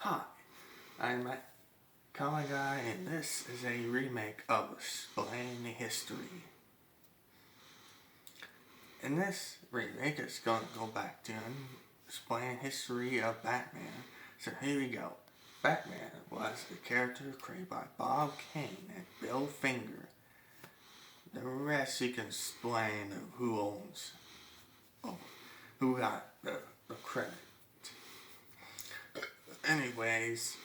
Hi, I'm Matt, Comic Guy, and this is a remake of Explain History. In this remake, it's going to go back to explain history of Batman. So here we go. Batman was a character created by Bob Kane and Bill Finger. The rest you can explain of who got the credit. Anyways,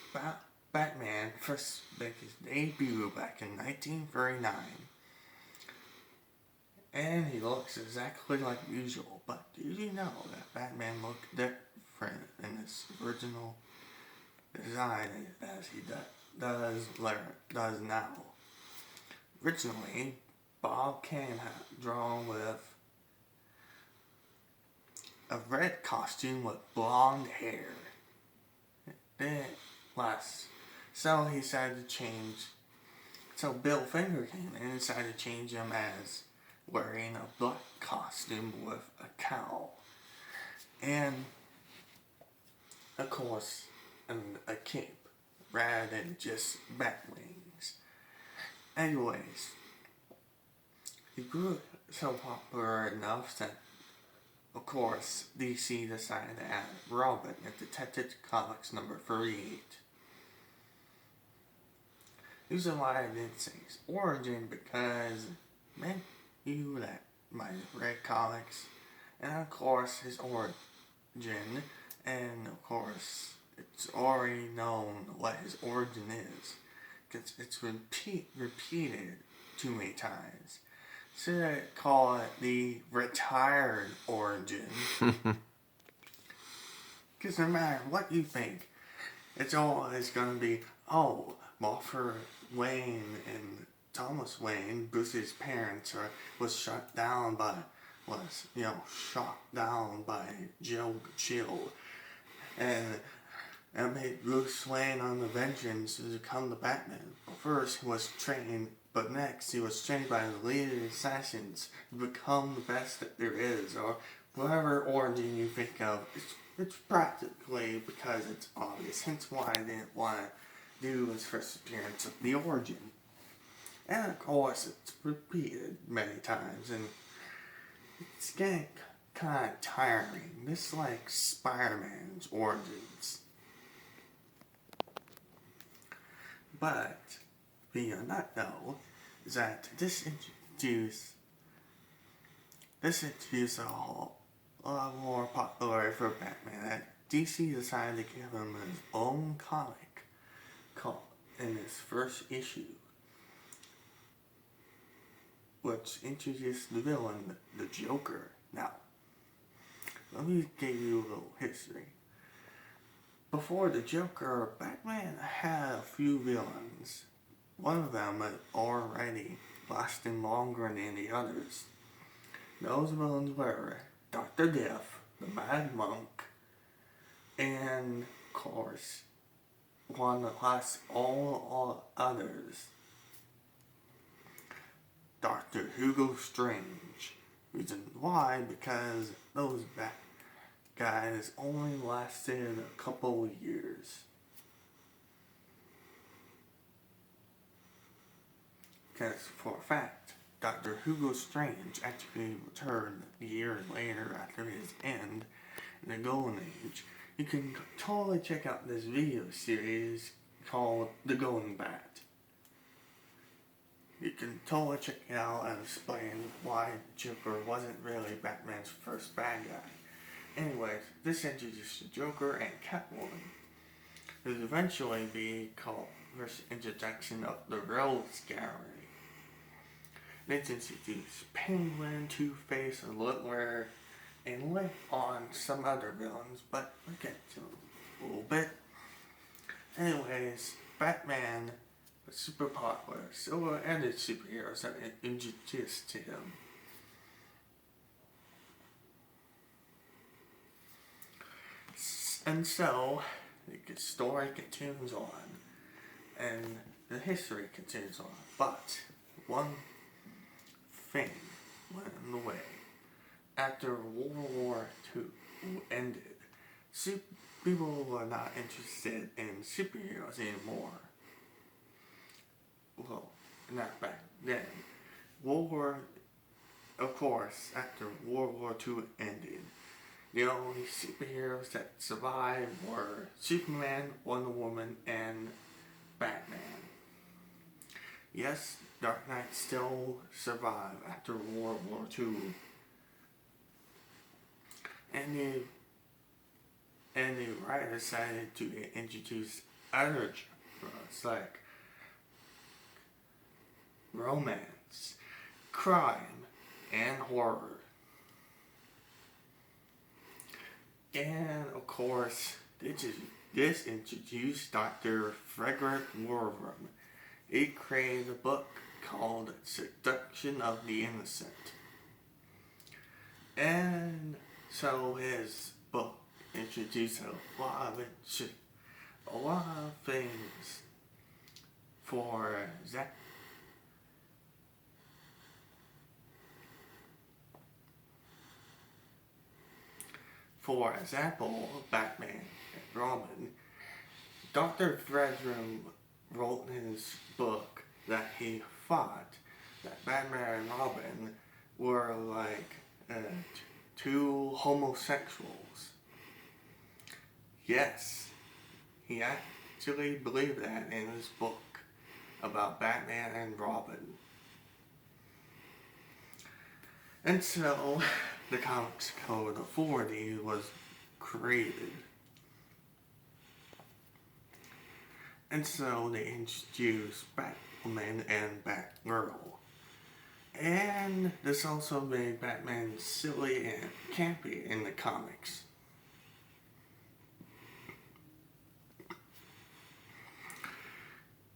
Batman first made his debut back in 1939. And he looks exactly like usual, but did you know that Batman looked different in his original design as he does now? Originally, Bob Kane had drawn with a red costume with blonde hair. It didn't last, so he decided to change. So Bill Finger came in and decided to change him as wearing a black costume with a cowl. And, of course, a cape, rather than just bat wings. Anyways, he grew so popular enough that, of course, DC decided to add Robin at Detective Comics number 38. The reason why I didn't say his origin because many you that might have read comics, and of course his origin, and of course it's already known what his origin is, because it's repeated too many times. So I call it the retired origin. Because no matter what you think, it's always going to be, oh, Martha Wayne and Thomas Wayne, Bruce's parents, was shot down by Joe Chill, and made Bruce Wayne on the vengeance to become the Batman. First he was trained, but next he was trained by the leader of the assassins to become the best that there is, or whatever origin you think of. It's practically because it's obvious, hence why I didn't want to do his first appearance of the origin. And of course, it's repeated many times, and it's getting kind of tiring. This like Spider-Man's origins. But, what you not know is that this introduced a lot more popularity for Batman. That DC decided to give him his own comic in his first issue, which introduced the villain, the Joker. Now, let me give you a little history. Before the Joker, Batman had a few villains. One of them had already lasted longer than the others. Those villains were Dr. Death, the Mad Monk, and, of course, one that lasts all others, Dr. Hugo Strange. Reason why? Because those bad guys only lasted a couple of years. Because for a fact, Dr. Hugo Strange actually returned a year later after his end in the Golden Age. You can totally check out this video series called The Golden Bat. You can totally check it out and explain why Joker wasn't really Batman's first bad guy. Anyways, this introduced the Joker and Catwoman. It would eventually be called first introduction of the Rogues Gallery. They introduced Penguin, Two-Face, and Riddler, and left on some other villains, but we'll get to them a little bit. Anyways, Batman was super popular, so were other superheroes that introduced to him. And so, the story continues on, and the history continues on, but one thing went in the way. After World War II ended, people were not interested in superheroes anymore. Well, not back then. Of course, after World War II ended, the only superheroes that survived were Superman, Wonder Woman, and Batman. Yes, Dark Knight still survived after World War II. And the writer decided to introduce other genres like romance, crime, and horror. And of course, this introduced Dr. Frederick Warburton. He created a book called Seduction of the Innocent. And so his book introduced a lot of things for that. For example, Batman and Robin. Dr. Frederick wrote in his book that he thought that Batman and Robin were like two homosexuals. Yes, he actually believed that in his book about Batman and Robin. And so, the Comics Code Authority was created. And so they introduced Batwoman and Batgirl. And this also made Batman silly and campy in the comics.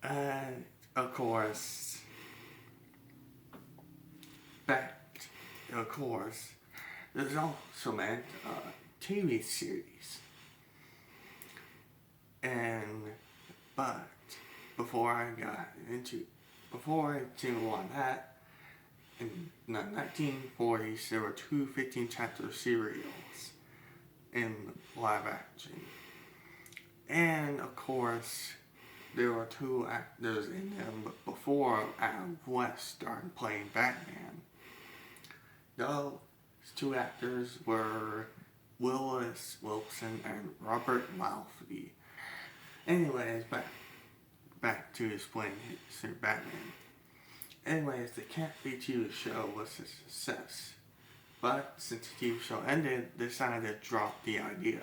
And of course, there's also meant a TV series. But before I do on that, in the 1940s there were two 15-chapter serials in live action. And of course, there were two actors in them before Adam West started playing Batman. Those two actors were Willis Wilson and Robert Malfi. Anyways, back to explaining Batman. Anyways, the Can't Be TV show was a success. But since the TV show ended, they decided to drop the idea.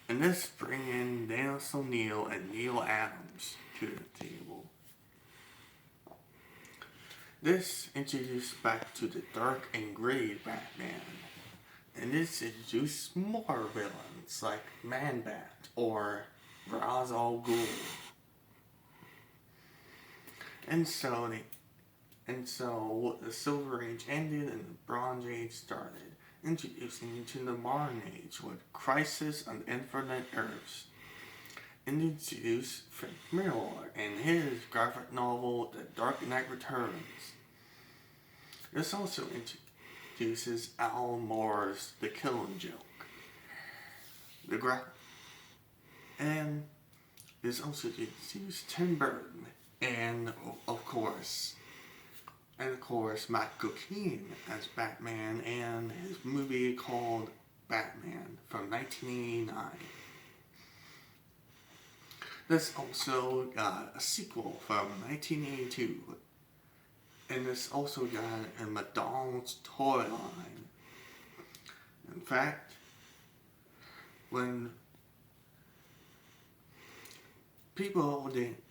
And this bring in Dennis O'Neil and Neil Adams to the table. This introduced back to the dark and gritty Batman. And this introduced more villains like Man-Bat or Ra's al Ghul. And so the Silver Age ended and the Bronze Age started, introducing into the modern age with Crisis on Infinite Earths. And introduced Frank Miller and his graphic novel The Dark Knight Returns. This also introduces Alan Moore's The Killing Joke. And this also introduced Tim Burton and of course Michael Keaton as Batman and his movie called Batman from 1989. This also got a sequel from 1982. And this also got a McDonald's toy line. In fact, when people didn't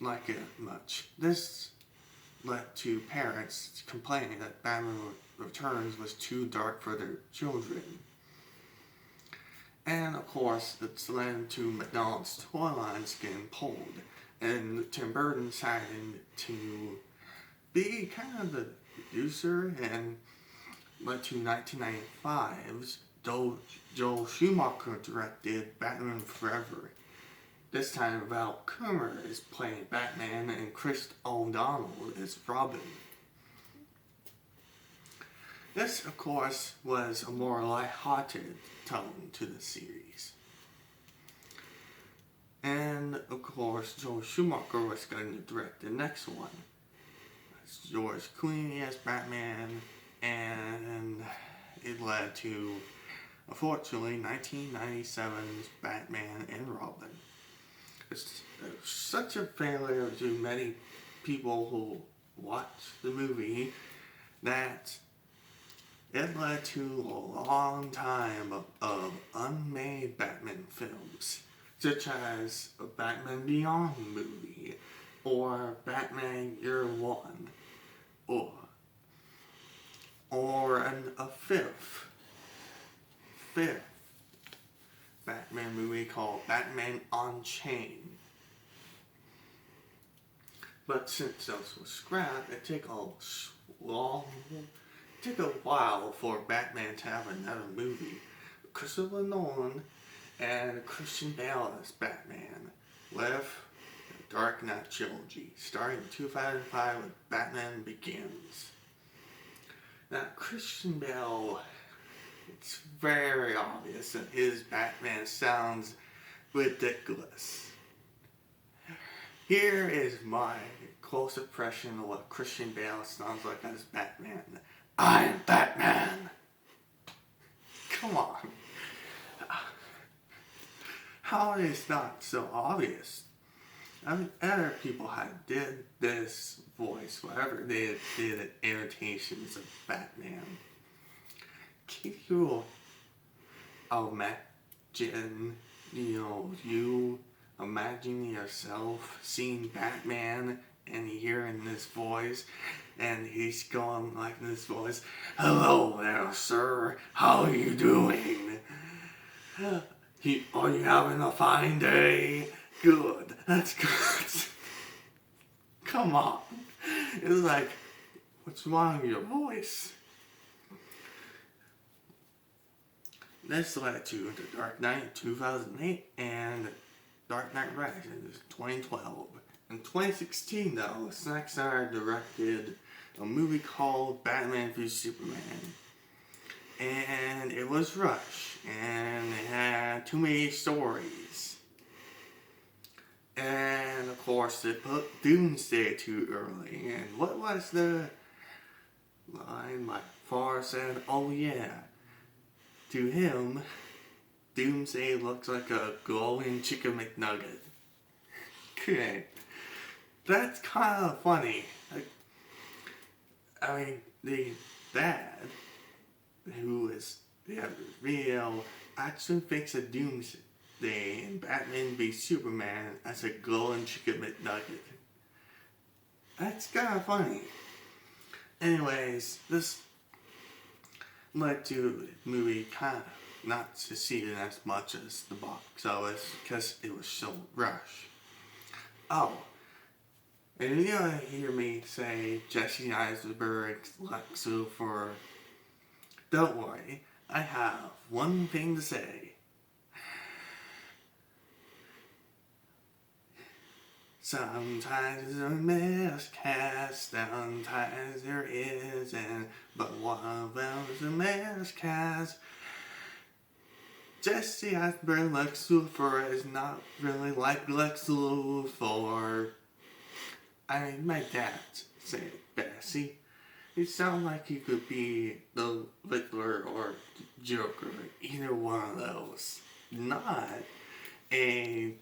like it much, this led to parents complaining that Batman Returns was too dark for their children. And of course, it's led to McDonald's toy lines getting pulled. And Tim Burton decided to be kind of the producer, and led to 1995's Joel Schumacher directed Batman Forever. This time Val Kilmer is playing Batman and Chris O'Donnell is Robin. This, of course, was a more light-hearted tone to the series. And, of course, Joel Schumacher was going to direct the next one. It's George Clooney as Batman, and it led to, unfortunately, 1997's Batman and Robin. It's such a failure to many people who watched the movie that it led to a long time of unmade Batman films, such as a Batman Beyond movie, or Batman Year One, or a fifth Batman movie called Batman Unchained. But since those were scrapped, it took a while for Batman to have another movie. Christopher Nolan and Christian Bale as Batman with the Dark Knight trilogy, starting in 2005 with Batman Begins. Now, Christian Bale, it's very obvious that his Batman sounds ridiculous. Here is my close impression of what Christian Bale sounds like as Batman. I'm Batman! Come on. How is not so obvious? I mean, other people did this voice, whatever they did imitations of Batman. Can you imagine, you imagine yourself seeing Batman and hearing this voice, and he's going like this voice, "Hello there, sir, how are you doing? Are you having a fine day? Good, that's good." Come on. It's like, what's wrong with your voice? This led to The Dark Knight in 2008 and Dark Knight Rises in 2012. In 2016, though, Zack Snyder directed a movie called Batman v Superman. And it was rushed, and it had too many stories. And, of course, they put Doomsday too early. And what was the line my father said? "Oh yeah." To him, Doomsday looks like a glowing chicken McNugget. Okay. That's kind of funny. I mean, the dad, who is the real, actually thinks of Doomsday in Batman v Superman as a glowing chicken McNugget. That's kind of funny. Anyways, this led to the movie kind of not succeeding as much as the box office because it was so rushed. Oh, and you're gonna hear me say Jesse Eisenberg's Lex Luthor. Don't worry, I have one thing to say. Sometimes there's a miscast, sometimes there isn't, but one of them is a miscast. Jesse Eisenberg Lex Luthor is not really like Lex Luthor. I mean, my dad said it best. He sounds like he could be the Riddler or Joker, either one of those. Not a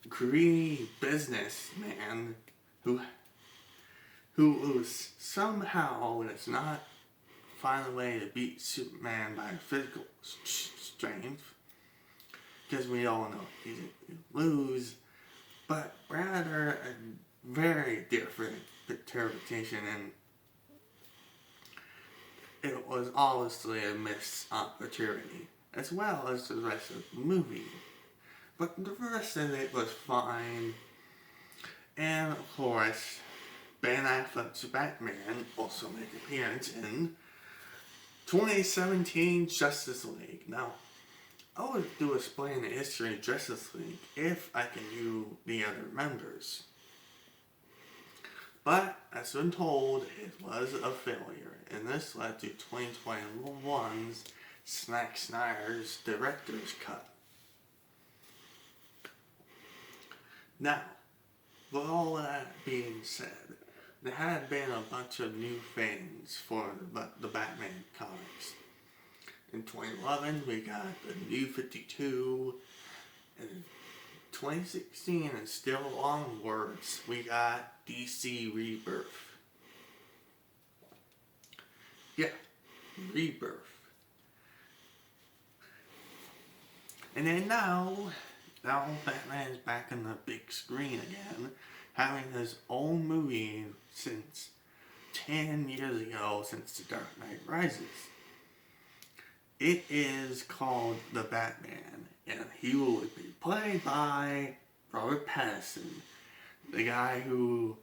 greedy businessman who somehow does not find a way to beat Superman by physical strength, because we all know he lose, but rather a very different interpretation, and it was obviously a missed opportunity, as well as the rest of the movie. But the rest of it was fine. And of course, Ben Affleck's Batman also made an appearance in 2017 Justice League. Now, I would do explain the history of Justice League if I can do the other members. But, as been told, it was a failure, and this led to 2021's Zack Snyder's Director's Cut. Now, with all that being said, there had been a bunch of new fans for the Batman comics. In 2011, we got the New 52, and 2016 and still onwards, we got DC Rebirth. Yeah, Rebirth. And then now Batman's back on the big screen again, having his own movie since 10 years ago, since The Dark Knight Rises. It is called The Batman, and he will be played by Robert Pattinson, the guy who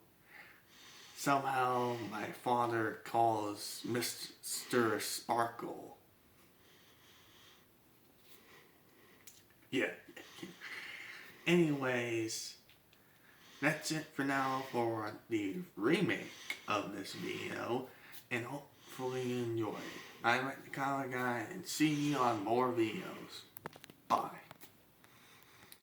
somehow my father calls Mr. Sparkle. Yeah. Anyways, that's it for now for the remake of this video, and hopefully you enjoy it. I'm the Comic Guy, and see you on more videos. Bye.